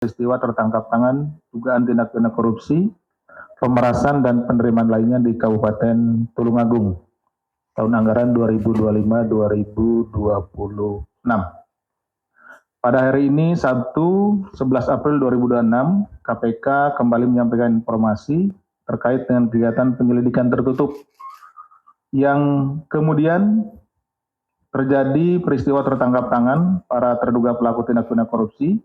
peristiwa tertangkap tangan dugaan tindak pidana korupsi, pemerasan dan penerimaan lainnya di Kabupaten Tulungagung tahun anggaran 2025-2026. Pada hari ini, Sabtu 11 April 2026, KPK kembali menyampaikan informasi terkait dengan kegiatan penyelidikan tertutup yang kemudian terjadi peristiwa tertangkap tangan para terduga pelaku tindak pidana korupsi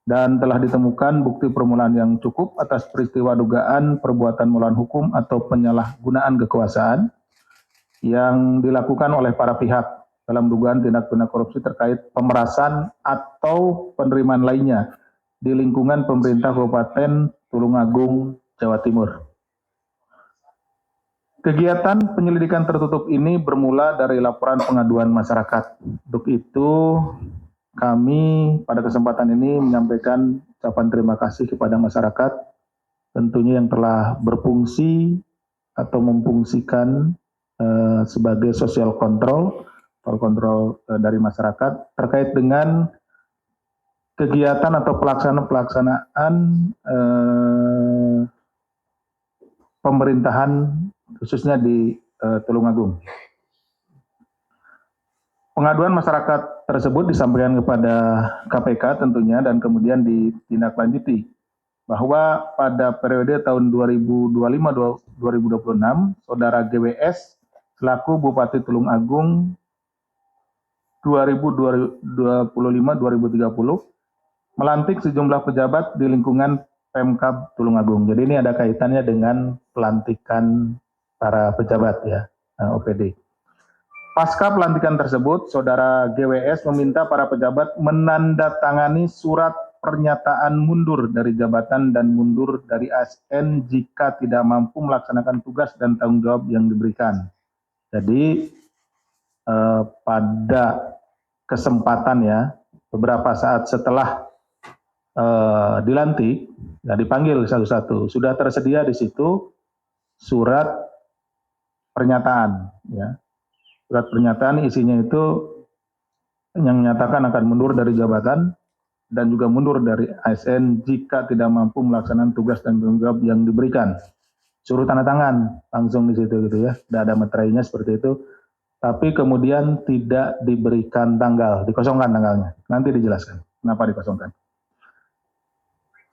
dan telah ditemukan bukti permulaan yang cukup atas peristiwa dugaan perbuatan melawan hukum atau penyalahgunaan kekuasaan yang dilakukan oleh para pihak dalam dugaan tindak pidana korupsi terkait pemerasan atau penerimaan lainnya di lingkungan pemerintah Kabupaten Tulungagung, Jawa Timur. Kegiatan penyelidikan tertutup ini bermula dari laporan pengaduan masyarakat. Untuk itu, kami pada kesempatan ini menyampaikan ucapan terima kasih kepada masyarakat, tentunya yang telah berfungsi atau memfungsikan sebagai social control dari masyarakat terkait dengan kegiatan atau pelaksanaan pemerintahan khususnya di Tulungagung. Pengaduan masyarakat tersebut disampaikan kepada KPK tentunya dan kemudian ditindaklanjuti bahwa pada periode tahun 2025-2026 saudara GWS selaku Bupati Tulungagung 2025-2030 melantik sejumlah pejabat di lingkungan Pemkab Tulungagung. Jadi ini ada kaitannya dengan pelantikan para pejabat ya, OPD. Pasca pelantikan tersebut, saudara GWS meminta para pejabat menandatangani surat pernyataan mundur dari jabatan dan mundur dari ASN jika tidak mampu melaksanakan tugas dan tanggung jawab yang diberikan. Jadi pada kesempatan ya, beberapa saat setelah dilantik, ya dipanggil satu-satu. Sudah tersedia di situ surat pernyataan. Ya. Surat pernyataan isinya itu yang menyatakan akan mundur dari jabatan dan juga mundur dari ASN jika tidak mampu melaksanakan tugas dan tanggung jawab yang diberikan. Suruh tanda tangan langsung di situ gitu ya. Tidak ada materainya seperti itu. Tapi kemudian tidak diberikan tanggal, dikosongkan tanggalnya. Nanti dijelaskan kenapa dikosongkan.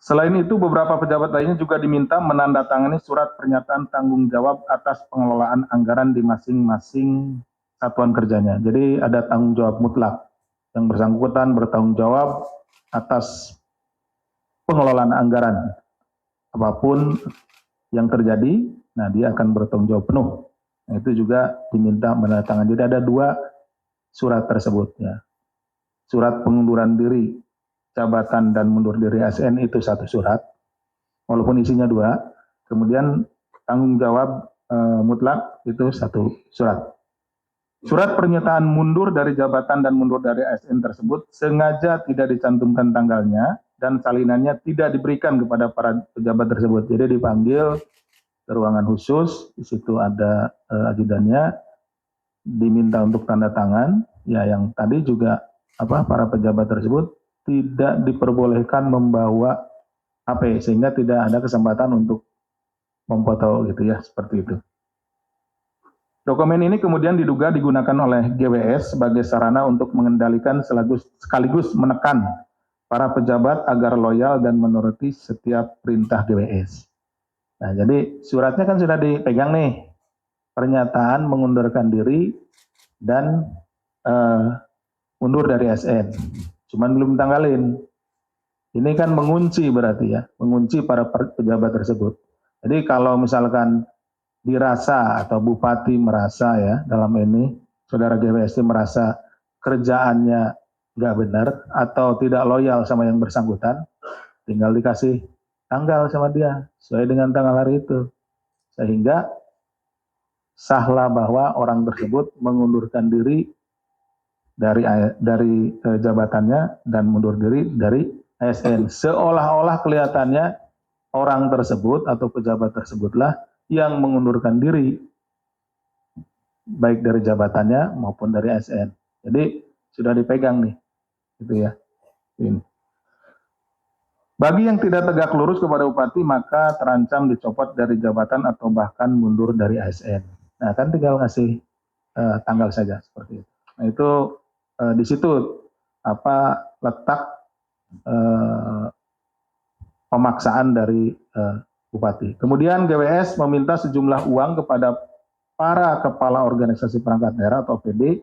Selain itu, beberapa pejabat lainnya juga diminta menandatangani surat pernyataan tanggung jawab atas pengelolaan anggaran di masing-masing satuan kerjanya. Jadi ada tanggung jawab mutlak. Yang bersangkutan bertanggung jawab atas pengelolaan anggaran. Apapun yang terjadi, nah dia akan bertanggung jawab penuh. Nah, itu juga diminta menandatangani. Jadi ada dua surat tersebut ya. Surat pengunduran diri jabatan dan mundur dari ASN itu satu surat, walaupun isinya dua. Kemudian tanggung jawab mutlak itu satu surat. Surat pernyataan mundur dari jabatan dan mundur dari ASN tersebut sengaja tidak dicantumkan tanggalnya dan salinannya tidak diberikan kepada para pejabat tersebut. Jadi dipanggil ke ruangan khusus, di situ ada ajudannya, diminta untuk tanda tangan, ya yang tadi juga para pejabat tersebut tidak diperbolehkan membawa HP sehingga tidak ada kesempatan untuk memfoto gitu ya, seperti itu. Dokumen ini kemudian diduga digunakan oleh GWS sebagai sarana untuk mengendalikan sekaligus menekan para pejabat agar loyal dan menuruti setiap perintah GWS. Nah, jadi suratnya kan sudah dipegang nih, pernyataan mengundurkan diri dan mundur dari ASN. Cuman belum tanggalin. Ini kan mengunci berarti ya, mengunci para pejabat tersebut. Jadi kalau misalkan dirasa atau Bupati merasa ya dalam ini, saudara GWS merasa kerjaannya nggak benar atau tidak loyal sama yang bersangkutan, tinggal dikasih tanggal sama dia sesuai dengan tanggal hari itu, sehingga sahlah bahwa orang tersebut mengundurkan diri dari jabatannya dan mundur diri dari ASN. Seolah-olah kelihatannya orang tersebut atau pejabat tersebutlah yang mengundurkan diri baik dari jabatannya maupun dari ASN. Jadi sudah dipegang nih, gitu ya. Ini. Bagi yang tidak tegak lurus kepada bupati, maka terancam dicopot dari jabatan atau bahkan mundur dari ASN. Nah, kan tinggal ngasih tanggal saja seperti itu. Nah, itu di situ letak pemaksaan dari bupati. Kemudian GWS meminta sejumlah uang kepada para kepala organisasi perangkat daerah atau OPD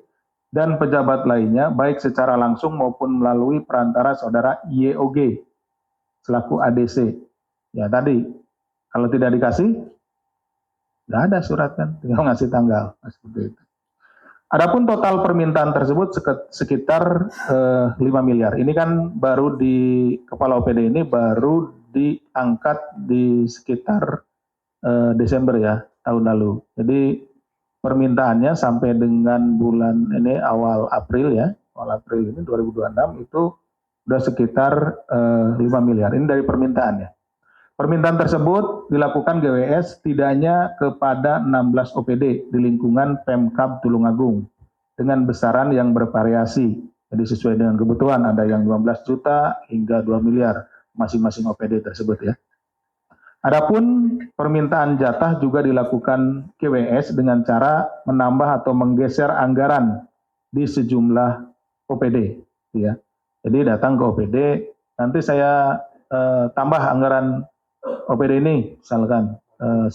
dan pejabat lainnya, baik secara langsung maupun melalui perantara saudara YOG selaku ADC. Ya tadi, kalau tidak dikasih, nggak ada surat kan, tinggal ngasih tanggal. Seperti itu. Adapun total permintaan tersebut sekitar 5 miliar. Ini kan baru di kepala OPD ini baru diangkat di sekitar Desember ya, tahun lalu. Jadi permintaannya sampai dengan bulan ini awal April ya, awal April ini 2026 itu sudah sekitar 5 miliar. Ini dari permintaannya. Permintaan tersebut dilakukan GWS setidaknya kepada 16 OPD di lingkungan Pemkab Tulungagung dengan besaran yang bervariasi. Jadi sesuai dengan kebutuhan, ada yang 12 juta hingga 2 miliar masing-masing OPD tersebut ya. Adapun permintaan jatah juga dilakukan GWS dengan cara menambah atau menggeser anggaran di sejumlah OPD ya. Jadi datang ke OPD, nanti saya tambah anggaran OPD ini misalkan 10.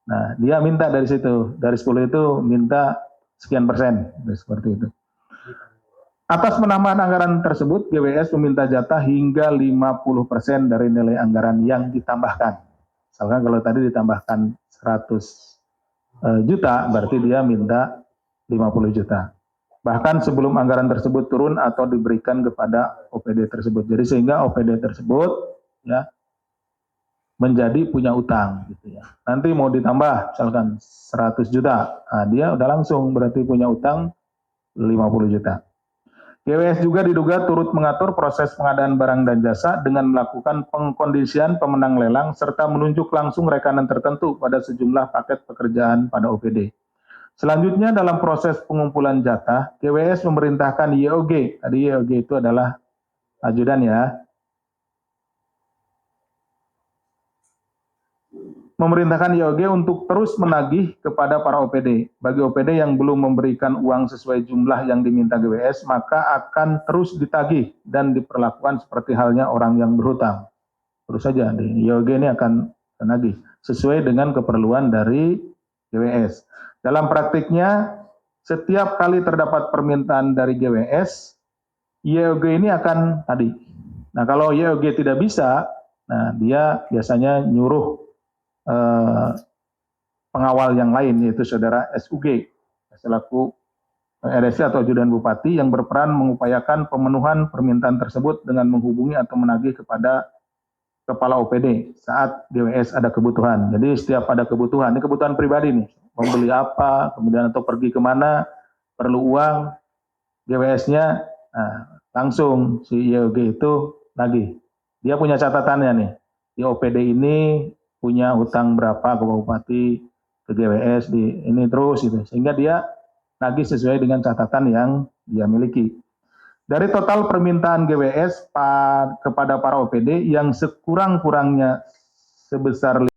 Nah, dia minta dari situ, dari 10 itu minta sekian persen, seperti itu. Atas penambahan anggaran tersebut, GWS meminta jatah hingga 50% dari nilai anggaran yang ditambahkan. Misalkan kalau tadi ditambahkan 100 juta, berarti dia minta 50 juta. Bahkan sebelum anggaran tersebut turun atau diberikan kepada OPD tersebut. Jadi sehingga OPD tersebut ya menjadi punya utang gitu ya. Nanti mau ditambah misalkan 100 juta, nah dia udah langsung berarti punya utang 50 juta. GWS juga diduga turut mengatur proses pengadaan barang dan jasa dengan melakukan pengkondisian pemenang lelang serta menunjuk langsung rekanan tertentu pada sejumlah paket pekerjaan pada OPD. Selanjutnya dalam proses pengumpulan jatah, GWS memerintahkan YOG, tadi YOG itu adalah ajudan ya, memerintahkan YOG untuk terus menagih kepada para OPD. Bagi OPD yang belum memberikan uang sesuai jumlah yang diminta GWS, maka akan terus ditagih dan diperlakukan seperti halnya orang yang berhutang. Terus saja, YOG ini akan menagih sesuai dengan keperluan dari GWS. Dalam praktiknya, setiap kali terdapat permintaan dari GWS, YOG ini akan tadi. Nah, kalau YOG tidak bisa, nah dia biasanya nyuruh pengawal yang lain, yaitu saudara SUG selaku RSC atau ajudan bupati yang berperan mengupayakan pemenuhan permintaan tersebut dengan menghubungi atau menagih kepada kepala OPD saat GWS ada kebutuhan. Jadi setiap ada kebutuhan, ini kebutuhan pribadi nih, membeli apa, kemudian atau pergi kemana, perlu uang, GWS-nya nah, langsung si YOG itu nagih. Dia punya catatannya nih, di OPD ini punya hutang berapa ke bupati, ke GWS, di ini terus gitu. Sehingga dia nagih sesuai dengan catatan yang dia miliki. Dari total permintaan GWS kepada para OPD yang sekurang-kurangnya sebesar